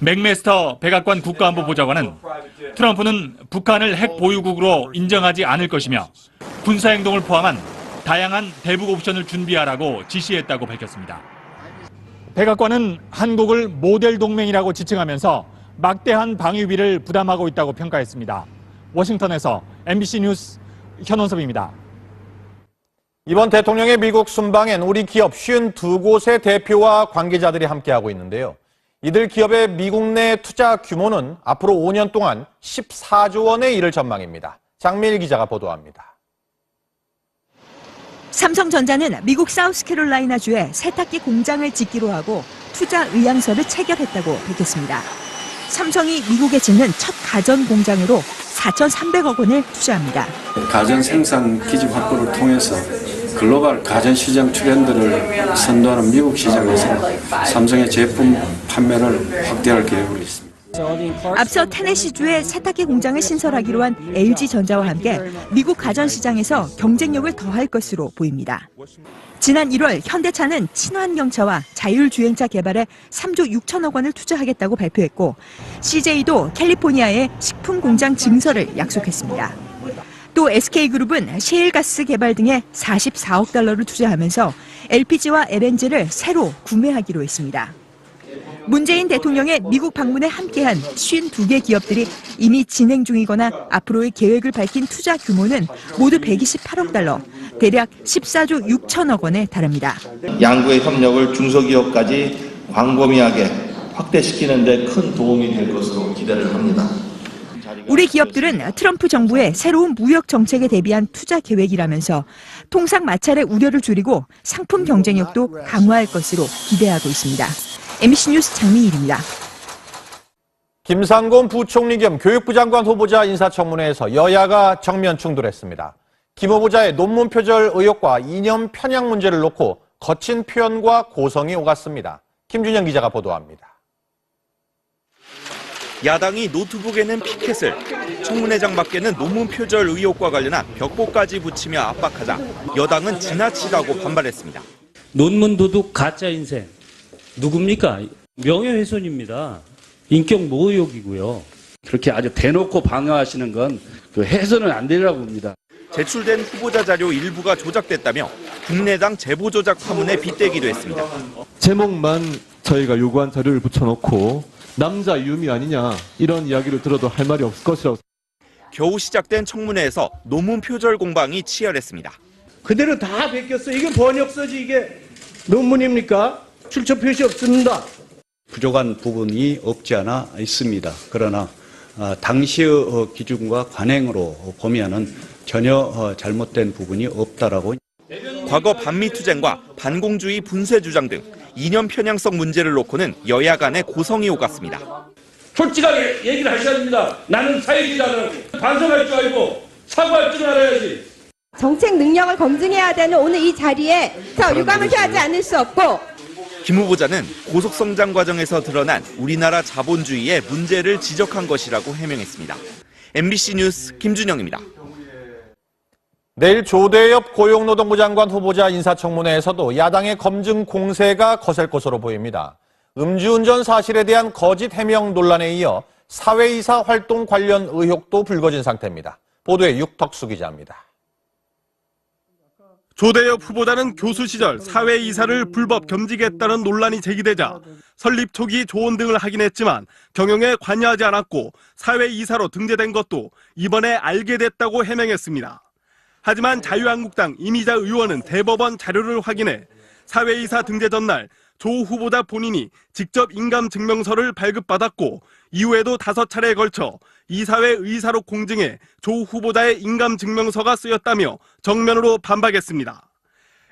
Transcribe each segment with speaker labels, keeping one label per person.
Speaker 1: 맥메스터 백악관 국가안보보좌관은 트럼프는 북한을 핵 보유국으로 인정하지 않을 것이며 군사행동을 포함한 다양한 대북 옵션을 준비하라고 지시했다고 밝혔습니다. 백악관은 한국을 모델 동맹이라고 지칭하면서 막대한 방위비를 부담하고 있다고 평가했습니다. 워싱턴에서 MBC 뉴스 현원섭입니다.
Speaker 2: 이번 대통령의 미국 순방엔 우리 기업 52곳의 대표와 관계자들이 함께하고 있는데요. 이들 기업의 미국 내 투자 규모는 앞으로 5년 동안 14조 원에 이를 전망입니다. 장미일 기자가 보도합니다.
Speaker 3: 삼성전자는 미국 사우스캐롤라이나주에 세탁기 공장을 짓기로 하고 투자 의향서를 체결했다고 밝혔습니다. 삼성이 미국에 짓는 첫 가전 공장으로 4,300억 원을 투자합니다.
Speaker 4: 가전 생산 기지 확보를 통해서 글로벌 가전 시장 트렌드를 선도하는 미국 시장에서 삼성의 제품 판매를 확대할 계획으로 있습니다.
Speaker 3: 앞서 테네시주에 세탁기 공장을 신설하기로 한 LG전자와 함께 미국 가전 시장에서 경쟁력을 더할 것으로 보입니다. 지난 1월 현대차는 친환경차와 자율주행차 개발에 3조 6천억 원을 투자하겠다고 발표했고 CJ도 캘리포니아에 식품 공장 증설을 약속했습니다. 또 SK그룹은 셰일가스 개발 등에 44억 달러를 투자하면서 LPG와 LNG를 새로 구매하기로 했습니다. 문재인 대통령의 미국 방문에 함께한 52개 기업들이 이미 진행 중이거나 앞으로의 계획을 밝힌 투자 규모는 모두 128억 달러, 대략 14조 6천억 원에 달합니다.
Speaker 5: 양국의 협력을 중소기업까지 광범위하게 확대시키는 데 큰 도움이 될 것으로 기대를 합니다.
Speaker 3: 우리 기업들은 트럼프 정부의 새로운 무역 정책에 대비한 투자 계획이라면서 통상 마찰의 우려를 줄이고 상품 경쟁력도 강화할 것으로 기대하고 있습니다. MBC 뉴스 장미일입니다.
Speaker 2: 김상곤 부총리 겸 교육부 장관 후보자 인사청문회에서 여야가 정면 충돌했습니다. 김 후보자의 논문 표절 의혹과 이념 편향 문제를 놓고 거친 표현과 고성이 오갔습니다. 김준영 기자가 보도합니다.
Speaker 6: 야당이 노트북에는 피켓을, 청문회장 밖에는 논문 표절 의혹과 관련한 벽보까지 붙이며 압박하자 여당은 지나치다고 반발했습니다.
Speaker 7: 논문 도둑 가짜 인생. 누굽니까? 명예훼손입니다. 인격 모욕이고요.
Speaker 8: 그렇게 아주 대놓고 방어하시는 건 해서는 안 되리라고 봅니다.
Speaker 6: 제출된 후보자 자료 일부가 조작됐다며 국내당 제보 조작 파문에 빗대기도 했습니다.
Speaker 9: 제목만 저희가 요구한 자료를 붙여놓고 남자 유미 아니냐 이런 이야기를 들어도 할 말이 없을 것이라고.
Speaker 6: 겨우 시작된 청문회에서 논문 표절 공방이 치열했습니다.
Speaker 10: 그대로 다 베꼈어. 이게 번역서지 이게 논문입니까? 출처 표시 없습니다.
Speaker 11: 부족한 부분이 없지 않아 있습니다. 그러나 당시의 기준과 관행으로 보면은 전혀 잘못된 부분이 없다라고.
Speaker 6: 과거 반미투쟁과 반공주의 분쇄 주장 등 이념 편향성 문제를 놓고는 여야 간의 고성이 오갔습니다.
Speaker 7: 솔직하게 얘기를 하셔야 됩니다. 나는 사회주의자는 반성할 줄 알고 사과할 줄 알아야지.
Speaker 12: 정책 능력을 검증해야 되는 오늘 이 자리에서 유감을 표하지 않을 수 없고,
Speaker 6: 김 후보자는 고속성장 과정에서 드러난 우리나라 자본주의의 문제를 지적한 것이라고 해명했습니다. MBC 뉴스 김준영입니다.
Speaker 2: 내일 조대엽 고용노동부 장관 후보자 인사청문회에서도 야당의 검증 공세가 거셀 것으로 보입니다. 음주운전 사실에 대한 거짓 해명 논란에 이어 사회이사 활동 관련 의혹도 불거진 상태입니다. 보도에 육덕수 기자입니다.
Speaker 13: 조대엽 후보자는 교수 시절 사회이사를 불법 겸직했다는 논란이 제기되자 설립 초기 조언 등을 하긴 했지만 경영에 관여하지 않았고 사회이사로 등재된 것도 이번에 알게 됐다고 해명했습니다. 하지만 자유한국당 이미자 의원은 대법원 자료를 확인해 사회이사 등재 전날 조 후보자 본인이 직접 인감증명서를 발급받았고 이후에도 5차례에 걸쳐 이사회 의사로 공증해 조 후보자의 인감증명서가 쓰였다며 정면으로 반박했습니다.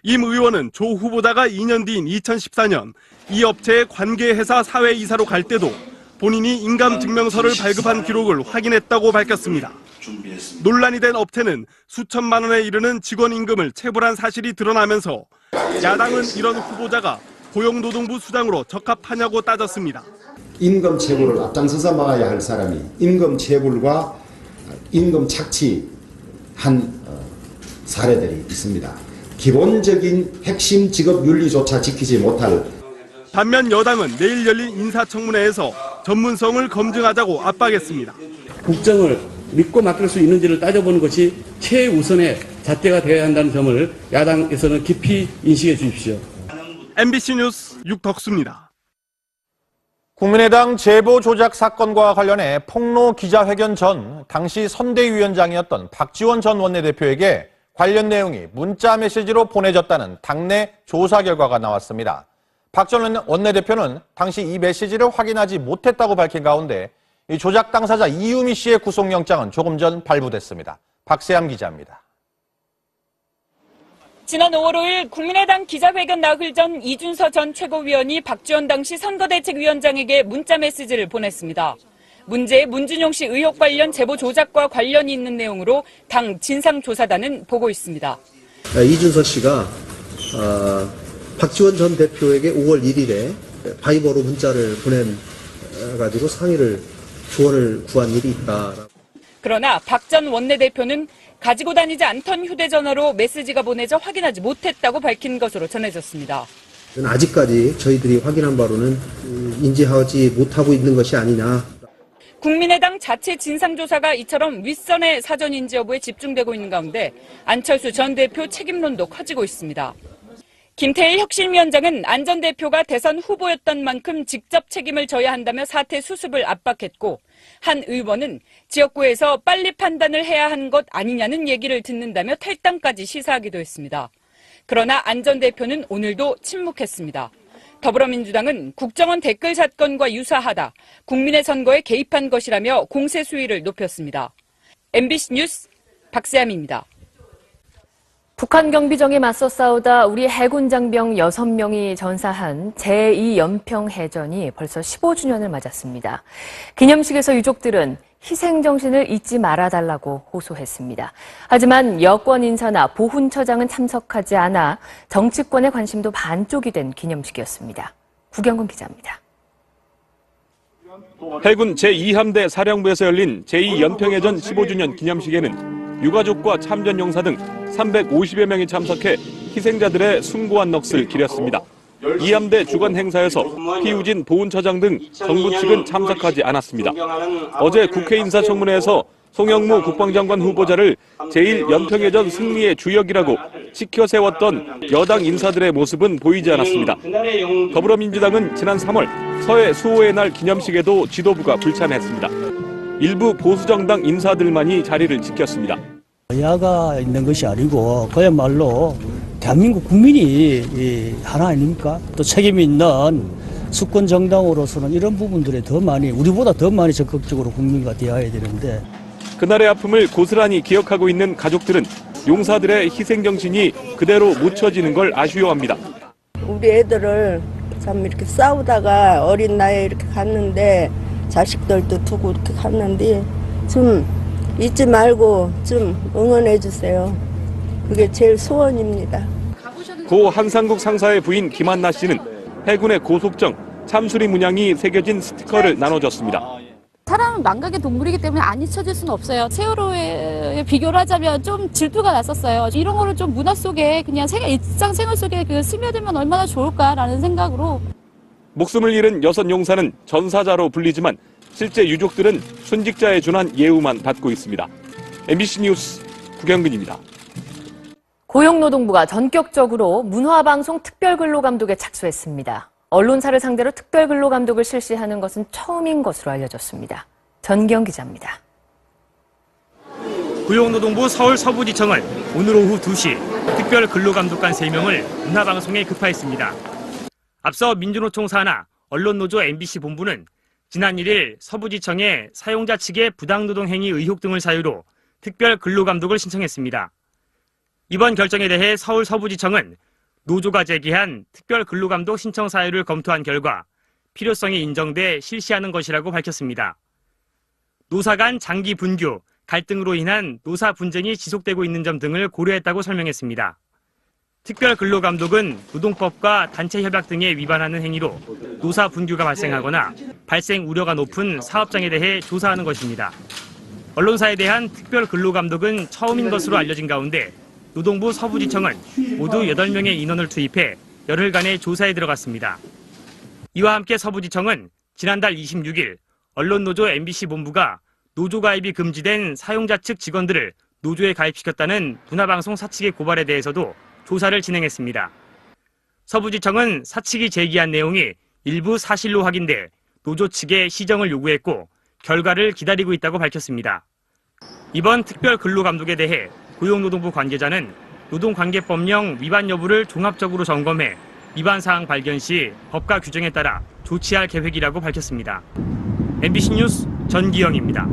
Speaker 13: 임 의원은 조 후보자가 2년 뒤인 2014년 이 업체의 관계회사 사회이사로 갈 때도 본인이 인감증명서를 발급한 기록을 확인했다고 밝혔습니다. 논란이 된 업체는 수천만 원에 이르는 직원 임금을 체불한 사실이 드러나면서 야당은 이런 후보자가 고용노동부 수장으로 적합하냐고 따졌습니다.
Speaker 14: 임금 체불을 앞장서서 막아야 할 사람이 임금 체불과 임금 착취한 사례들이 있습니다. 기본적인 핵심 직업 윤리조차 지키지 못할
Speaker 13: 반면 여당은 내일 열린 인사청문회에서 전문성을 검증하자고 압박했습니다.
Speaker 8: 국정을 믿고 맡길 수 있는지를 따져보는 것이 최우선의 잣대가 되어야 한다는 점을 야당에서는 깊이 인식해 주십시오.
Speaker 13: MBC 뉴스 육덕수입니다.
Speaker 2: 국민의당 제보 조작 사건과 관련해 폭로 기자회견 전 당시 선대위원장이었던 박지원 전 원내대표에게 관련 내용이 문자 메시지로 보내졌다는 당내 조사 결과가 나왔습니다. 박 전 원내대표는 당시 이 메시지를 확인하지 못했다고 밝힌 가운데 이 조작 당사자 이유미 씨의 구속영장은 조금 전 발부됐습니다. 박세암 기자입니다.
Speaker 15: 지난 5월 5일 국민의당 기자회견 나흘 전 이준서 전 최고위원이 박지원 당시 선거대책위원장에게 문자 메시지를 보냈습니다. 문제의 문준용 씨 의혹 관련 제보 조작과 관련이 있는 내용으로 당 진상조사단은 보고 있습니다.
Speaker 16: 이준서 씨가 박지원 전 대표에게 5월 1일에 바이버로 문자를 보내가지고 조언을 구한 일이 있다.
Speaker 15: 그러나 박 전 원내대표는 가지고 다니지 않던 휴대전화로 메시지가 보내져 확인하지 못했다고 밝힌 것으로 전해졌습니다.
Speaker 16: 아직까지 저희들이 확인한 바로는 인지하지 못하고 있는 것이 아니냐.
Speaker 15: 국민의당 자체 진상조사가 이처럼 윗선의 사전인지 여부에 집중되고 있는 가운데 안철수 전 대표 책임론도 커지고 있습니다. 김태일 혁신위원장은 안 전 대표가 대선 후보였던 만큼 직접 책임을 져야 한다며 사퇴 수습을 압박했고, 한 의원은 지역구에서 빨리 판단을 해야 한 것 아니냐는 얘기를 듣는다며 탈당까지 시사하기도 했습니다. 그러나 안 전 대표는 오늘도 침묵했습니다. 더불어민주당은 국정원 댓글 사건과 유사하다, 국민의 선거에 개입한 것이라며 공세 수위를 높였습니다. MBC 뉴스 박세암입니다.
Speaker 17: 북한 경비정에 맞서 싸우다 우리 해군 장병 6명이 전사한 제2연평해전이 벌써 15주년을 맞았습니다. 기념식에서 유족들은 희생정신을 잊지 말아달라고 호소했습니다. 하지만 여권 인사나 보훈처장은 참석하지 않아 정치권의 관심도 반쪽이 된 기념식이었습니다. 구경근 기자입니다.
Speaker 18: 해군 제2함대 사령부에서 열린 제2연평해전 15주년 기념식에는 유가족과 참전용사 등 350여 명이 참석해 희생자들의 숭고한 넋을 기렸습니다. 2함대 주관 행사에서 피우진 보훈처장 등 정부 측은 참석하지 않았습니다. 어제 국회 인사청문회에서 송영무 국방장관 후보자를 제1연평해전 승리의 주역이라고 지켜 세웠던 여당 인사들의 모습은 보이지 않았습니다. 더불어민주당은 지난 3월 서해 수호의 날 기념식에도 지도부가 불참했습니다. 일부 보수정당 인사들만이 자리를 지켰습니다.
Speaker 19: 여야가 있는 것이 아니고 그야말로 대한민국 국민이 하나 아닙니까? 또 책임 있는 수권 정당으로서는 이런 부분들에 우리보다 더 많이 적극적으로 국민과 대화해야 되는데,
Speaker 18: 그날의 아픔을 고스란히 기억하고 있는 가족들은 용사들의 희생정신이 그대로 묻혀지는 걸 아쉬워합니다.
Speaker 20: 우리 애들을 참 이렇게 싸우다가 어린 나이에 이렇게 갔는데, 자식들도 두고 이렇게 갔는데 좀 잊지 말고 좀 응원해 주세요. 그게 제일 소원입니다.
Speaker 18: 고 한상국 상사의 부인 김한나 씨는 해군의 고속정, 참수리 문양이 새겨진 스티커를 나눠줬습니다.
Speaker 21: 사람은 망각의 동물이기 때문에 안 잊혀질 수는 없어요. 세월호에 비교를 하자면 좀 질투가 났었어요. 이런 거를 좀 문화 속에 그냥 일상생활 속에 스며들면 얼마나 좋을까라는 생각으로.
Speaker 18: 목숨을 잃은 6 용사는 전사자로 불리지만 실제 유족들은 순직자에 준한 예우만 받고 있습니다. MBC 뉴스 구경근입니다.
Speaker 17: 고용노동부가 전격적으로 문화방송 특별근로감독에 착수했습니다. 언론사를 상대로 특별근로감독을 실시하는 것은 처음인 것으로 알려졌습니다. 전기영 기자입니다.
Speaker 22: 고용노동부 서울 서부지청은 오늘 오후 2시 특별근로감독관 3명을 문화방송에 급파했습니다. 앞서 민주노총 산하 언론노조 MBC 본부는 지난 1일 서부지청에 사용자 측의 부당노동 행위 의혹 등을 사유로 특별근로감독을 신청했습니다. 이번 결정에 대해 서울 서부지청은 노조가 제기한 특별근로감독 신청 사유를 검토한 결과 필요성이 인정돼 실시하는 것이라고 밝혔습니다. 노사 간 장기 분규, 갈등으로 인한 노사 분쟁이 지속되고 있는 점 등을 고려했다고 설명했습니다. 특별근로감독은 노동법과 단체협약 등에 위반하는 행위로 노사 분규가 발생하거나 발생 우려가 높은 사업장에 대해 조사하는 것입니다. 언론사에 대한 특별근로감독은 처음인 것으로 알려진 가운데 노동부 서부지청은 모두 8명의 인원을 투입해 열흘간의 조사에 들어갔습니다. 이와 함께 서부지청은 지난달 26일 언론노조 MBC 본부가 노조 가입이 금지된 사용자 측 직원들을 노조에 가입시켰다는 문화방송 사측의 고발에 대해서도 조사를 진행했습니다. 서부지청은 사측이 제기한 내용이 일부 사실로 확인돼 노조 측에 시정을 요구했고 결과를 기다리고 있다고 밝혔습니다. 이번 특별 근로감독에 대해 고용노동부 관계자는 노동관계법령 위반 여부를 종합적으로 점검해 위반 사항 발견 시 법과 규정에 따라 조치할 계획이라고 밝혔습니다. MBC 뉴스 전기영입니다.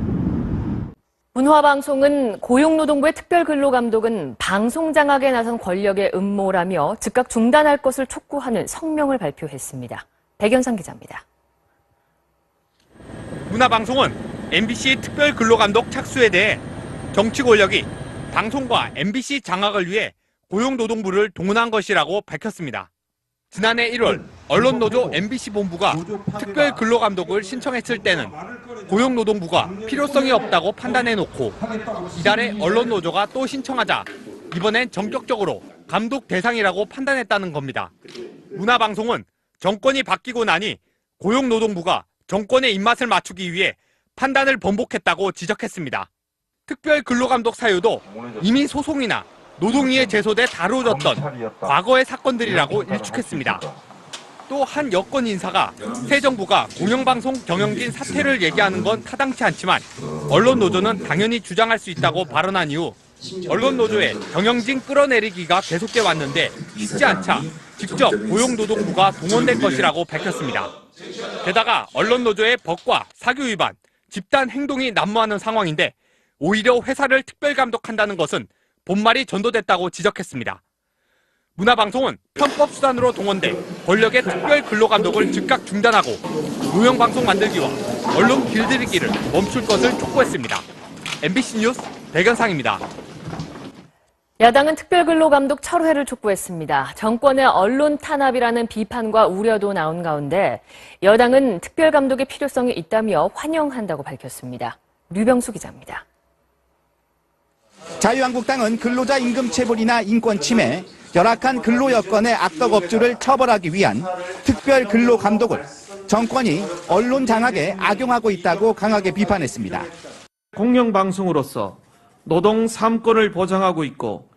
Speaker 17: 문화방송은 고용노동부의 특별근로감독은 방송장악에 나선 권력의 음모라며 즉각 중단할 것을 촉구하는 성명을 발표했습니다. 백연상 기자입니다.
Speaker 1: 문화방송은 MBC 특별근로감독 착수에 대해 정치 권력이 방송과 MBC 장악을 위해 고용노동부를 동원한 것이라고 밝혔습니다. 지난해 1월 언론노조 MBC 본부가 특별근로감독을 신청했을 때는 고용노동부가 필요성이 없다고 판단해놓고 이달에 언론노조가 또 신청하자 이번엔 전격적으로 감독 대상이라고 판단했다는 겁니다. 문화방송은 정권이 바뀌고 나니 고용노동부가 정권의 입맛을 맞추기 위해 판단을 번복했다고 지적했습니다. 특별근로감독 사유도 이미 소송이나 노동위에 제소돼 다뤄졌던 과거의 사건들이라고 일축했습니다. 또 한 여권 인사가 새 정부가 공영방송 경영진 사퇴를 얘기하는 건 타당치 않지만 언론노조는 당연히 주장할 수 있다고 발언한 이후 언론노조의 경영진 끌어내리기가 계속돼 왔는데 쉽지 않자 직접 고용노동부가 동원된 것이라고 밝혔습니다. 게다가 언론노조의 법과 사규 위반, 집단 행동이 난무하는 상황인데 오히려 회사를 특별감독한다는 것은 본말이 전도됐다고 지적했습니다. 문화방송은 편법 수단으로 동원돼 권력의 특별 근로감독을 즉각 중단하고 무형방송 만들기와 언론 길들이기를 멈출 것을 촉구했습니다. MBC 뉴스 백연상입니다.
Speaker 17: 야당은 특별근로감독 철회를 촉구했습니다. 정권의 언론 탄압이라는 비판과 우려도 나온 가운데 여당은 특별감독의 필요성이 있다며 환영한다고 밝혔습니다. 류병수 기자입니다.
Speaker 4: 자유한국당은 근로자 임금 체불이나 인권 침해, 열악한 근로 여건의 악덕업주를 처벌하기 위한 특별 근로 감독을 정권이 언론 장악에 악용하고 있다고 강하게 비판했습니다.
Speaker 23: 공영방송으로서 노동 3권을 보장하고 있고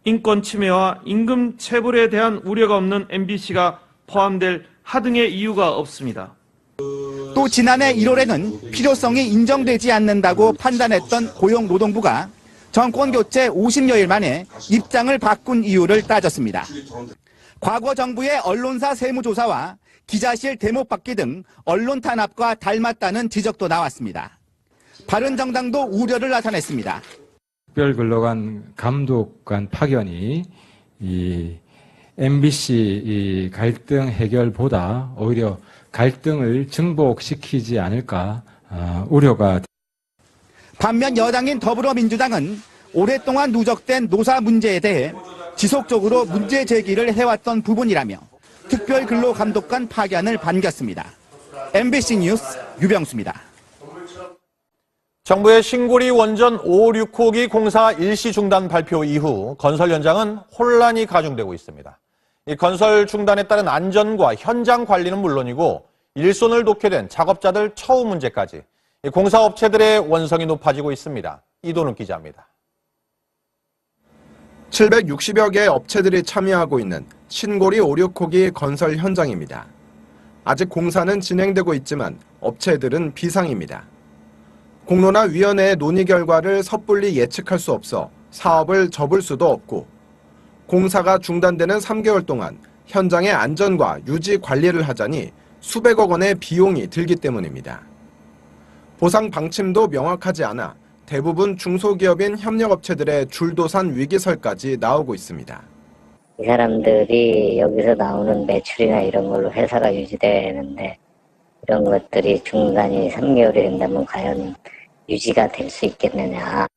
Speaker 23: 인권 침해와 임금 체불에 대한 우려가 없는 MBC가 포함될 하등의 이유가 없습니다.
Speaker 4: 또 지난해 1월에는 필요성이 인정되지 않는다고 판단했던 고용노동부가 정권 교체 50여일 만에 입장을 바꾼 이유를 따졌습니다. 과거 정부의 언론사 세무조사와 기자실 대목 받기 등 언론 탄압과 닮았다는 지적도 나왔습니다. 바른정당도 우려를 나타냈습니다.
Speaker 24: 특별근로관 감독관 파견이 이 MBC 갈등 해결보다 오히려 갈등을 증폭시키지 않을까 우려가.
Speaker 4: 반면 여당인 더불어민주당은 오랫동안 누적된 노사 문제에 대해 지속적으로 문제 제기를 해왔던 부분이라며 특별근로감독관 파견을 반겼습니다. MBC 뉴스 유병수입니다.
Speaker 2: 정부의 신고리 원전 5, 6호기 공사 일시 중단 발표 이후 건설 현장은 혼란이 가중되고 있습니다. 이 건설 중단에 따른 안전과 현장 관리는 물론이고 일손을 놓게 된 작업자들 처우 문제까지 공사업체들의 원성이 높아지고 있습니다. 이도는 기자입니다.
Speaker 25: 760여 개의 업체들이 참여하고 있는 신고리 5, 6호기 건설 현장입니다. 아직 공사는 진행되고 있지만 업체들은 비상입니다. 공론화 위원회의 논의 결과를 섣불리 예측할 수 없어 사업을 접을 수도 없고 공사가 중단되는 3개월 동안 현장의 안전과 유지 관리를 하자니 수백억 원의 비용이 들기 때문입니다. 보상 방침도 명확하지 않아 대부분 중소기업인 협력업체들의 줄도산 위기설까지 나오고 있습니다.
Speaker 26: 이 사람들이 여기서 나오는 매출이나 이런 걸로 회사가 유지되는데 이런 것들이 중단이 3개월이 된다면 과연 유지가 될 수 있겠느냐.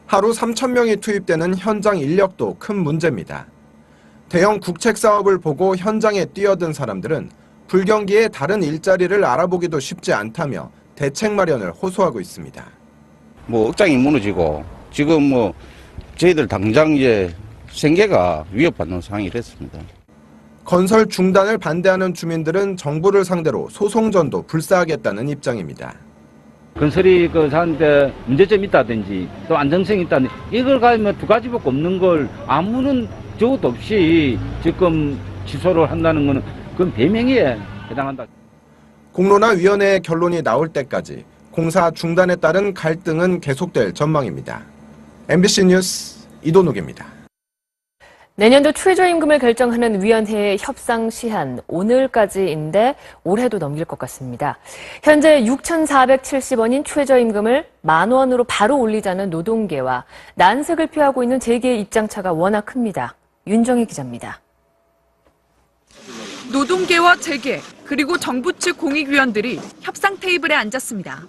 Speaker 25: 하루 3,000명이 투입되는 현장 인력도 큰 문제입니다. 대형 국책 사업을 보고 현장에 뛰어든 사람들은 불경기에 다른 일자리를 알아보기도 쉽지 않다며 대책 마련을 호소하고 있습니다.
Speaker 27: 억장이 무너지고 지금 저희들 당장 이제 생계가 위협받는 상황이 됐습니다.
Speaker 25: 건설 중단을 반대하는 주민들은 정부를 상대로 소송전도 불사하겠다는 입장입니다.
Speaker 27: 건설이 저한테 문제점이 있다든지 또 안정성이 있다든지 이걸 가지면 두 가지밖에 없는 걸 아무런 적어도 없이 지금 취소를 한다는 것은 그건 배명에 해당한다.
Speaker 25: 공론화 위원회의 결론이 나올 때까지 공사 중단에 따른 갈등은 계속될 전망입니다. MBC 뉴스 이도욱입니다.
Speaker 17: 내년도 최저임금을 결정하는 위원회의 협상 시한 오늘까지인데 올해도 넘길 것 같습니다. 현재 6,470원인 최저임금을 10,000원으로 바로 올리자는 노동계와 난색을 표하고 있는 재계의 입장차가 워낙 큽니다. 윤정희 기자입니다.
Speaker 3: 노동계와 재계 그리고 정부 측 공익위원들이 협상 테이블에 앉았습니다.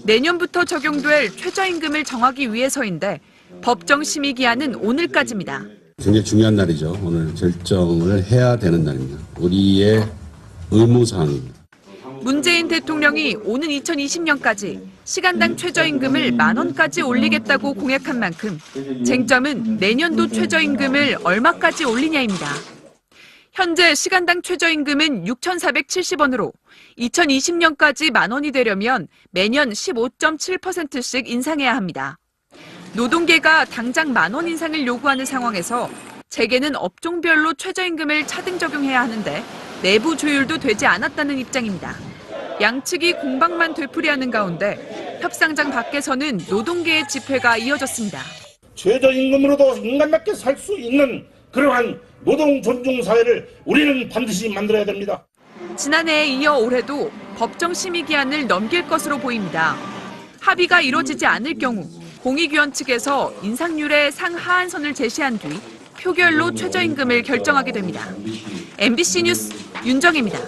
Speaker 3: 내년부터 적용될 최저임금을 정하기 위해서인데 법정 심의 기한은 오늘까지입니다.
Speaker 5: 굉장히 중요한 날이죠. 오늘 결정을 해야 되는 날입니다. 우리의 의무사항입니다.
Speaker 3: 문재인 대통령이 오는 2020년까지 시간당 최저임금을 10,000원까지 올리겠다고 공약한 만큼 쟁점은 내년도 최저임금을 얼마까지 올리냐입니다. 현재 시간당 최저임금은 6,470원으로 2020년까지 10,000원이 되려면 매년 15.7%씩 인상해야 합니다. 노동계가 당장 10,000원 인상을 요구하는 상황에서 재계는 업종별로 최저임금을 차등 적용해야 하는데 내부 조율도 되지 않았다는 입장입니다. 양측이 공방만 되풀이하는 가운데 협상장 밖에서는 노동계의 집회가 이어졌습니다.
Speaker 7: 최저임금으로도 인간답게 살 수 있는 그러한 노동 존중 사회를 우리는 반드시 만들어야 됩니다.
Speaker 3: 지난해에 이어 올해도 법정 심의 기한을 넘길 것으로 보입니다. 합의가 이뤄지지 않을 경우 공익위원 측에서 인상률의 상하한선을 제시한 뒤 표결로 최저임금을 결정하게 됩니다. MBC 뉴스 윤정희입니다.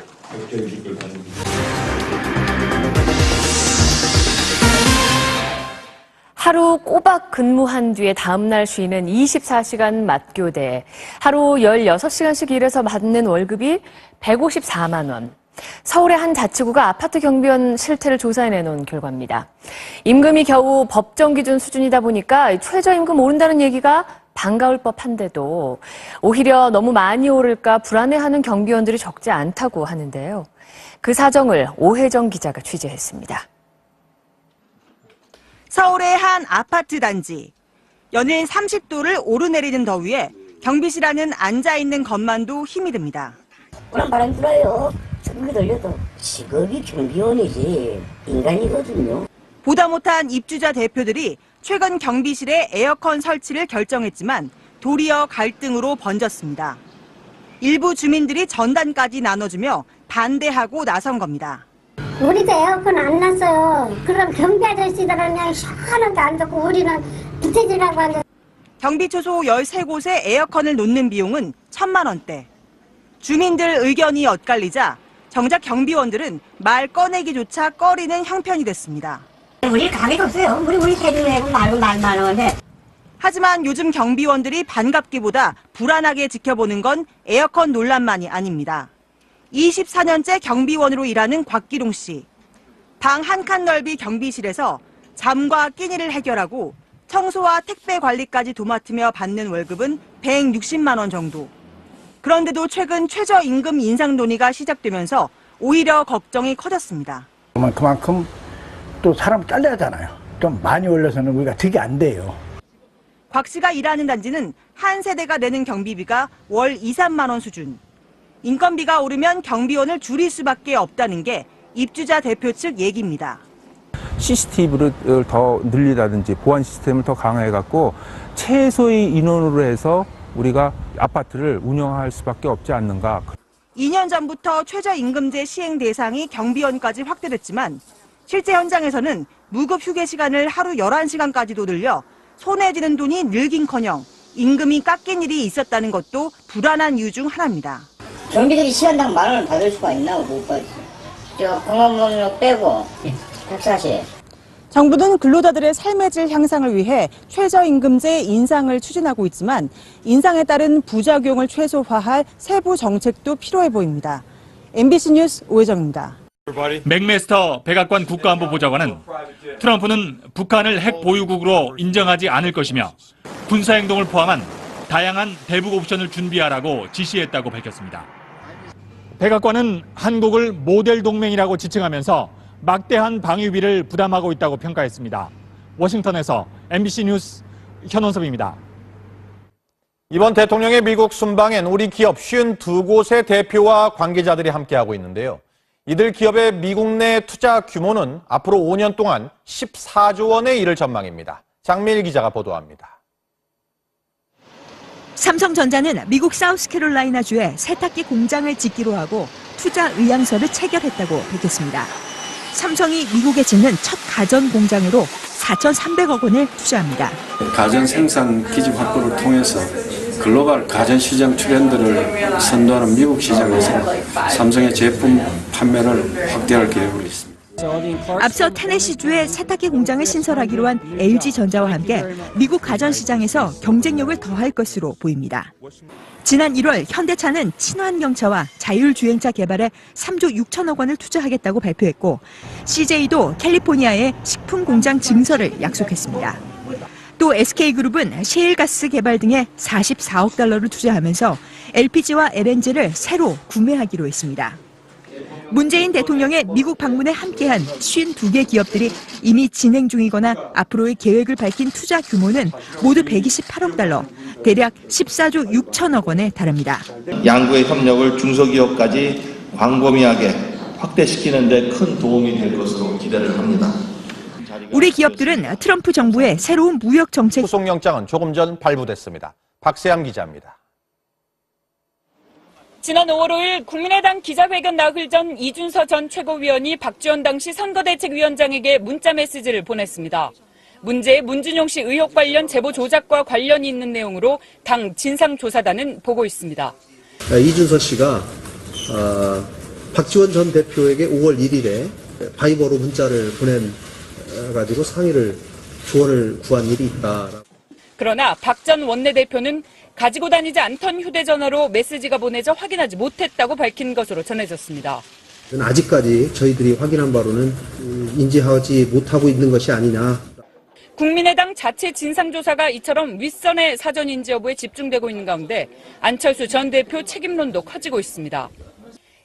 Speaker 17: 하루 꼬박 근무한 뒤에 다음날 쉬는 24시간 맞교대. 하루 16시간씩 일해서 받는 월급이 154만 원. 서울의 한 자치구가 아파트 경비원 실태를 조사해내놓은 결과입니다. 임금이 겨우 법정 기준 수준이다 보니까 최저임금 오른다는 얘기가 반가울 법한데도 오히려 너무 많이 오를까 불안해하는 경비원들이 적지 않다고 하는데요. 그 사정을 오혜정 기자가 취재했습니다.
Speaker 9: 서울의 한 아파트 단지. 연일 30도를 오르내리는 더위에 경비실안은 앉아있는 것만도 힘이 듭니다.
Speaker 10: 그런 바람 불어요. 전기 돌려도 직업이 경비원이지 인간이거든요.
Speaker 9: 보다 못한 입주자 대표들이 최근 경비실에 에어컨 설치를 결정했지만 도리어 갈등으로 번졌습니다. 일부 주민들이 전단까지 나눠주며 반대하고 나선 겁니다.
Speaker 10: 우리도 에어컨 안 놨어요. 그럼 경비 아저씨들은 그냥 시원하게 앉았고 우리는 부채질하고 앉았어요.
Speaker 9: 경비 초소 13곳에 에어컨을 놓는 비용은 1,000만 원대. 주민들 의견이 엇갈리자 정작 경비원들은 말 꺼내기조차 꺼리는 형편이 됐습니다.
Speaker 10: 우리 가게도 없어요. 우리 세금 내고 말고 말만 원에.
Speaker 9: 하지만 요즘 경비원들이 반갑기보다 불안하게 지켜보는 건 에어컨 논란만이 아닙니다. 24년째 경비원으로 일하는 곽기룡 씨. 방 한 칸 넓이 경비실에서 잠과 끼니를 해결하고 청소와 택배 관리까지 도맡으며 받는 월급은 160만 원 정도. 그런데도 최근 최저임금 인상 논의가 시작되면서 오히려 걱정이 커졌습니다.
Speaker 11: 그만큼 또 사람 잘라야 하잖아요. 좀 많이 올려서는 우리가 득이 안 돼요.
Speaker 9: 곽 씨가 일하는 단지는 한 세대가 내는 경비비가 월 2, 3만 원 수준. 인건비가 오르면 경비원을 줄일 수밖에 없다는 게 입주자 대표 측 얘기입니다.
Speaker 12: CCTV를 더 늘리다든지 보안 시스템을 더 강화해갖고 최소의 인원으로 해서 우리가 아파트를 운영할 수밖에 없지 않는가.
Speaker 9: 2년 전부터 최저임금제 시행 대상이 경비원까지 확대됐지만 실제 현장에서는 무급 휴게 시간을 하루 11시간까지도 늘려 손에 쥐는 돈이 늘긴커녕 임금이 깎인 일이 있었다는 것도 불안한 이유 중 하나입니다.
Speaker 10: 경비들이 시간당 10,000원을 받을 수가 있나 못 받지. 저 공업목록 빼고 140.
Speaker 9: 정부는 근로자들의 삶의 질 향상을 위해 최저임금제 인상을 추진하고 있지만 인상에 따른 부작용을 최소화할 세부 정책도 필요해 보입니다. MBC 뉴스 오혜정입니다.
Speaker 22: 맥메스터 백악관 국가안보보좌관은 트럼프는 북한을 핵 보유국으로 인정하지 않을 것이며 군사행동을 포함한 다양한 대북 옵션을 준비하라고 지시했다고 밝혔습니다.
Speaker 6: 백악관은 한국을 모델 동맹이라고 지칭하면서 막대한 방위비를 부담하고 있다고 평가했습니다. 워싱턴에서 MBC 뉴스 현원섭입니다.
Speaker 2: 이번 대통령의 미국 순방엔 우리 기업 52곳의 대표와 관계자들이 함께하고 있는데요. 이들 기업의 미국 내 투자 규모는 앞으로 5년 동안 14조 원에 이를 전망입니다. 장미일 기자가 보도합니다.
Speaker 8: 삼성전자는 미국 사우스캐롤라이나주에 세탁기 공장을 짓기로 하고 투자 의향서를 체결했다고 밝혔습니다. 삼성이 미국에 짓는 첫 가전 공장으로 4,300억 원을 투자합니다.
Speaker 13: 가전 생산 기지 확보를 통해서 글로벌 가전 시장 트렌드를 선도하는 미국 시장에서 삼성의 제품 판매를 확대할 계획으로 있습니다.
Speaker 8: 앞서 테네시주에 세탁기 공장을 신설하기로 한 LG전자와 함께 미국 가전 시장에서 경쟁력을 더할 것으로 보입니다. 지난 1월 현대차는 친환경차와 자율주행차 개발에 3조 6천억 원을 투자하겠다고 발표했고 CJ도 캘리포니아에 식품 공장 증설을 약속했습니다. 또 SK그룹은 셰일가스 개발 등에 44억 달러를 투자하면서 LPG와 LNG를 새로 구매하기로 했습니다. 문재인 대통령의 미국 방문에 함께한 52개 기업들이 이미 진행 중이거나 앞으로의 계획을 밝힌 투자 규모는 모두 128억 달러, 대략 14조 6천억 원에 달합니다.
Speaker 14: 양국의 협력을 중소기업까지 광범위하게 확대시키는 데 큰 도움이 될 것으로 기대를 합니다.
Speaker 8: 우리 기업들은 트럼프 정부의 새로운 무역 정책
Speaker 2: 구속영장은 조금 전 발부됐습니다. 박세암 기자입니다.
Speaker 15: 지난 5월 5일 국민의당 기자회견 나흘 전 이준서 전 최고위원이 박지원 당시 선거대책위원장에게 문자 메시지를 보냈습니다. 문제의 문준용 씨 의혹 관련 제보 조작과 관련이 있는 내용으로 당 진상조사단은 보고 있습니다.
Speaker 16: 이준서 씨가 박지원 전 대표에게 5월 1일에 바이버로 문자를 보내가지고 조언을 구한 일이 있다.
Speaker 15: 그러나 박 전 원내대표는 가지고 다니지 않던 휴대전화로 메시지가 보내져 확인하지 못했다고 밝힌 것으로 전해졌습니다.
Speaker 16: 아직까지 저희들이 확인한 바로는 인지하지 못하고 있는 것이 아니냐.
Speaker 15: 국민의당 자체 진상조사가 이처럼 윗선의 사전인지 여부에 집중되고 있는 가운데 안철수 전 대표 책임론도 커지고 있습니다.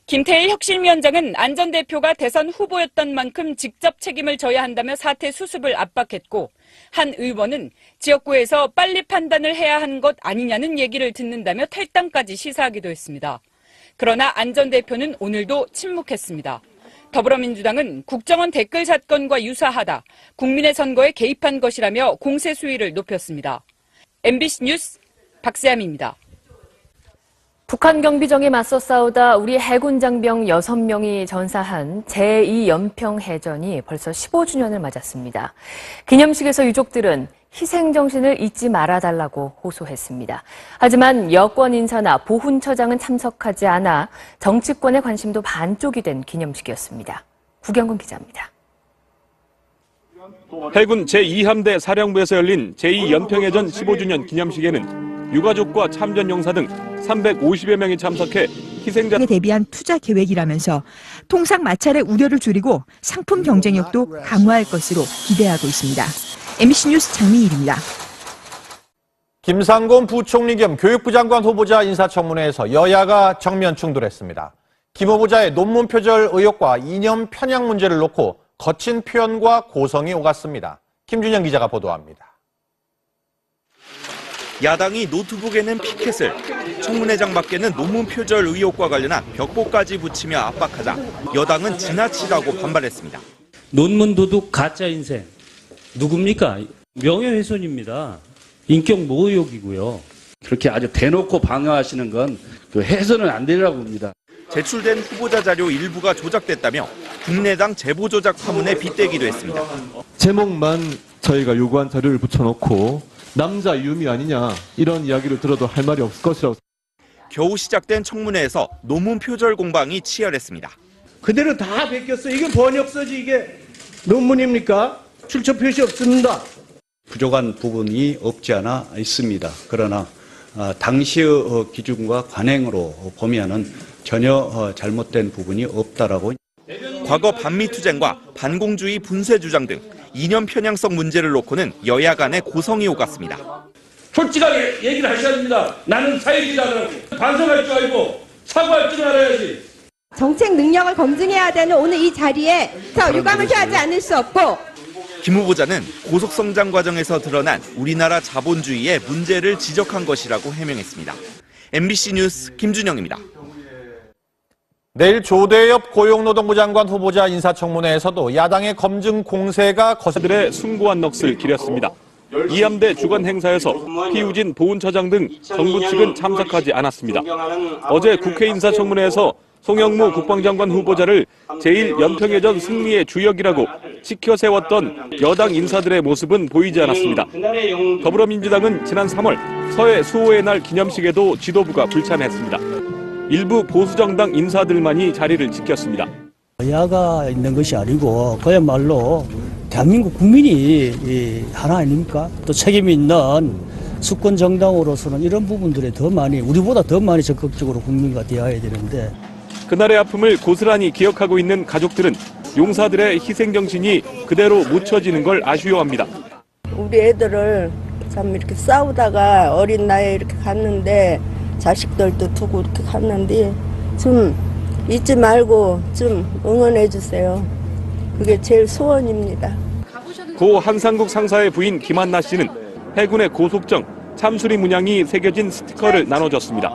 Speaker 15: 김태일 혁신위원장은 안 전 대표가 대선 후보였던 만큼 직접 책임을 져야 한다며 사퇴 수습을 압박했고 한 의원은 지역구에서 빨리 판단을 해야 한 것 아니냐는 얘기를 듣는다며 탈당까지 시사하기도 했습니다. 그러나 안 전 대표는 오늘도 침묵했습니다. 더불어민주당은 국정원 댓글 사건과 유사하다, 국민의 선거에 개입한 것이라며 공세 수위를 높였습니다. MBC 뉴스 박세암입니다.
Speaker 17: 북한 경비정에 맞서 싸우다 우리 해군 장병 6명이 전사한 제2연평해전이 벌써 15주년을 맞았습니다. 기념식에서 유족들은 희생정신을 잊지 말아달라고 호소했습니다. 하지만 여권 인사나 보훈처장은 참석하지 않아 정치권의 관심도 반쪽이 된 기념식이었습니다. 구경근 기자입니다.
Speaker 18: 해군 제2함대 사령부에서 열린 제2연평해전 15주년 기념식에는 유가족과 참전용사 등 350여 명이 참석해 희생자에
Speaker 8: 대비한 투자 계획이라면서 통상 마찰의 우려를 줄이고 상품 경쟁력도 강화할 것으로 기대하고 있습니다. MBC 뉴스 장미일입니다.
Speaker 2: 김상곤 부총리 겸 교육부 장관 후보자 인사청문회에서 여야가 정면 충돌했습니다. 김 후보자의 논문 표절 의혹과 이념 편향 문제를 놓고 거친 표현과 고성이 오갔습니다. 김준영 기자가 보도합니다.
Speaker 19: 야당이 노트북에는 피켓을, 청문회장 밖에는 논문 표절 의혹과 관련한 벽보까지 붙이며 압박하자 여당은 지나치다고 반발했습니다.
Speaker 28: 논문 도둑 가짜 인생 누굽니까? 명예훼손입니다. 인격 모욕이고요.
Speaker 27: 그렇게 아주 대놓고 방어하시는 건 해서는 안 되리라고 봅니다.
Speaker 19: 제출된 후보자 자료 일부가 조작됐다며 국내당 제보 조작 파문에 빗대기도 했습니다.
Speaker 29: 제목만 저희가 요구한 자료를 붙여놓고 남자 유미 아니냐 이런 이야기를 들어도 할 말이 없을 것이라고.
Speaker 19: 겨우 시작된 청문회에서 논문 표절 공방이 치열했습니다.
Speaker 30: 그대로 다 베꼈어. 이게 번역서지 이게 논문입니까? 출처 표시 없습니다.
Speaker 31: 부족한 부분이 없지 않아 있습니다. 그러나 당시의 기준과 관행으로 보면은 전혀 잘못된 부분이 없다라고.
Speaker 19: 과거 반미투쟁과 반공주의 분쇄 주장 등 이념 편향성 문제를 놓고는 여야 간의 고성이 오갔습니다.
Speaker 28: 솔직하게 얘기를 하셔야 됩니다. 나는 사회주의자라고 반성할 줄 알고 사과할 줄 알아야지.
Speaker 1: 정책 능력을 검증해야 되는 오늘 이 자리에서 유감을 표하지 않을 수 없고,
Speaker 19: 김 후보자는 고속성장 과정에서 드러난 우리나라 자본주의의 문제를 지적한 것이라고 해명했습니다. MBC 뉴스 김준영입니다.
Speaker 2: 내일 조대엽 고용노동부 장관 후보자 인사청문회에서도 야당의 검증 공세가
Speaker 18: 거세들의 숭고한 넋을 기렸습니다. 이함대 주간 행사에서 피우진 보훈처장 등 정부 측은 참석하지 않았습니다. 어제 국회 인사청문회에서 송영무 국방장관 후보자를 제1연평해전 승리의 주역이라고 치켜 세웠던 여당 인사들의 모습은 보이지 않았습니다. 더불어민주당은 지난 3월 서해 수호의 날 기념식에도 지도부가 불참했습니다. 일부 보수정당 인사들만이 자리를 지켰습니다.
Speaker 3: 여야가 있는 것이 아니고 그야말로 대한민국 국민이 하나 아닙니까? 또 책임 있는 수권 정당으로서는 이런 부분들에 더 많이, 우리보다 더 많이 적극적으로 국민과 대화해야 되는데,
Speaker 18: 그날의 아픔을 고스란히 기억하고 있는 가족들은 용사들의 희생정신이 그대로 묻혀지는 걸 아쉬워합니다.
Speaker 4: 우리 애들을 참 이렇게 싸우다가 어린 나이에 이렇게 갔는데, 자식들도 두고 이렇게 갔는데 좀 잊지 말고 좀 응원해 주세요. 그게 제일 소원입니다.
Speaker 18: 고 한상국 상사의 부인 김한나 씨는 해군의 고속정 참수리 문양이 새겨진 스티커를 나눠줬습니다.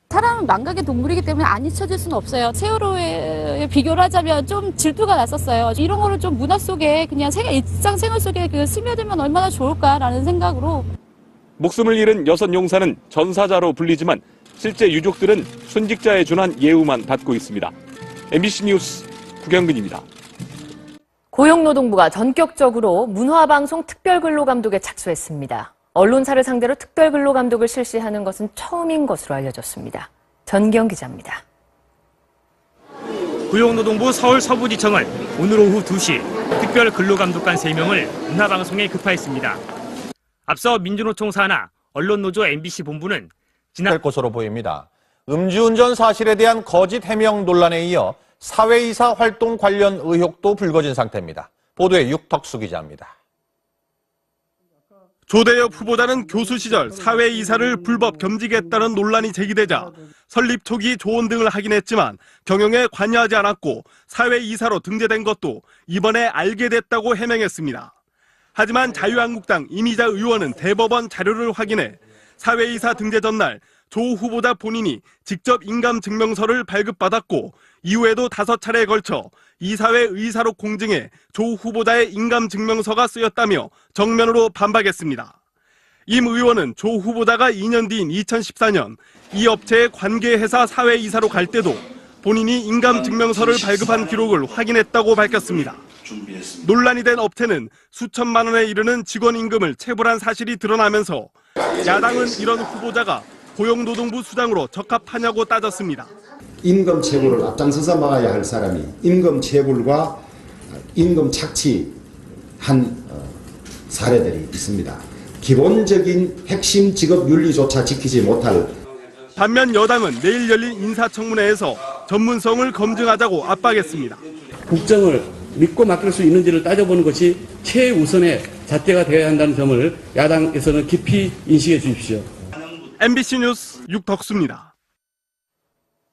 Speaker 5: 사람은 망각의 동물이기 때문에 안 잊혀질 수는 없어요. 세월호에 비교를 하자면 좀 질투가 났었어요. 이런 거를 좀 문화 속에 그냥 일상생활 속에 스며들면 얼마나 좋을까라는 생각으로.
Speaker 18: 목숨을 잃은 여섯 용사는 전사자로 불리지만 실제 유족들은 순직자에 준한 예우만 받고 있습니다. MBC 뉴스 구경근입니다.
Speaker 17: 고용노동부가 전격적으로 문화방송 특별근로감독에 착수했습니다. 언론사를 상대로 특별근로감독을 실시하는 것은 처음인 것으로 알려졌습니다. 전기영 기자입니다.
Speaker 22: 고용노동부 서울 서부지청은 오늘 오후 2시 특별근로감독관 3명을 문화방송에 급파했습니다. 앞서 민주노총 산하 언론노조 MBC 본부는
Speaker 2: 될 것으로 보입니다. 음주운전 사실에 대한 거짓 해명 논란에 이어 사회이사 활동 관련 의혹도 불거진 상태입니다. 보도에 육덕수 기자입니다.
Speaker 7: 조대엽 후보자는 교수 시절 사회이사를 불법 겸직했다는 논란이 제기되자 설립 초기 조언 등을 하긴 했지만 경영에 관여하지 않았고 사회이사로 등재된 것도 이번에 알게 됐다고 해명했습니다. 하지만 자유한국당 이미자 의원은 대법원 자료를 확인해 사회이사 등재 전날 조 후보자 본인이 직접 인감증명서를 발급받았고 이후에도 5차례에 걸쳐 이사회 의사로 공증해 조 후보자의 인감증명서가 쓰였다며 정면으로 반박했습니다. 임 의원은 조 후보자가 2년 뒤인 2014년 이 업체의 관계회사 사회이사로 갈 때도 본인이 인감증명서를 발급한 기록을 확인했다고 밝혔습니다. 논란이 된 업체는 수천만 원에 이르는 직원 임금을 체불한 사실이 드러나면서 야당은 이런 후보자가 고용노동부 수장으로 적합하냐고 따졌습니다.
Speaker 20: 임금 체불을 앞장서서 막아야 할 사람이 임금 체불과 임금 착취한 사례들이 있습니다. 기본적인 핵심 직업 윤리조차 지키지 못할.
Speaker 7: 반면 여당은 내일 열린 인사청문회에서 전문성을 검증하자고 압박했습니다.
Speaker 21: 국정을 믿고 맡길 수 있는지를 따져보는 것이 최우선의 잣대가 되어야 한다는 점을 야당에서는 깊이 인식해 주십시오.
Speaker 7: MBC 뉴스 육덕수입니다.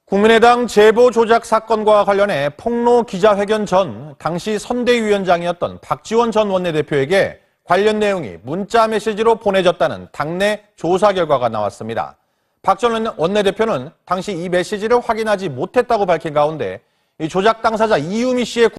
Speaker 2: 국민의당 제보 조작 사건과 관련해 폭로 기자회견 전 당시 선대위원장이었던 박지원 전 원내대표에게 관련 내용이 문자 메시지로 보내졌다는 당내 조사 결과가 나왔습니다. 박 전 원내대표는 당시 이 메시지를 확인하지 못했다고 밝힌 가운데 이 조작 당사자 이유미 씨의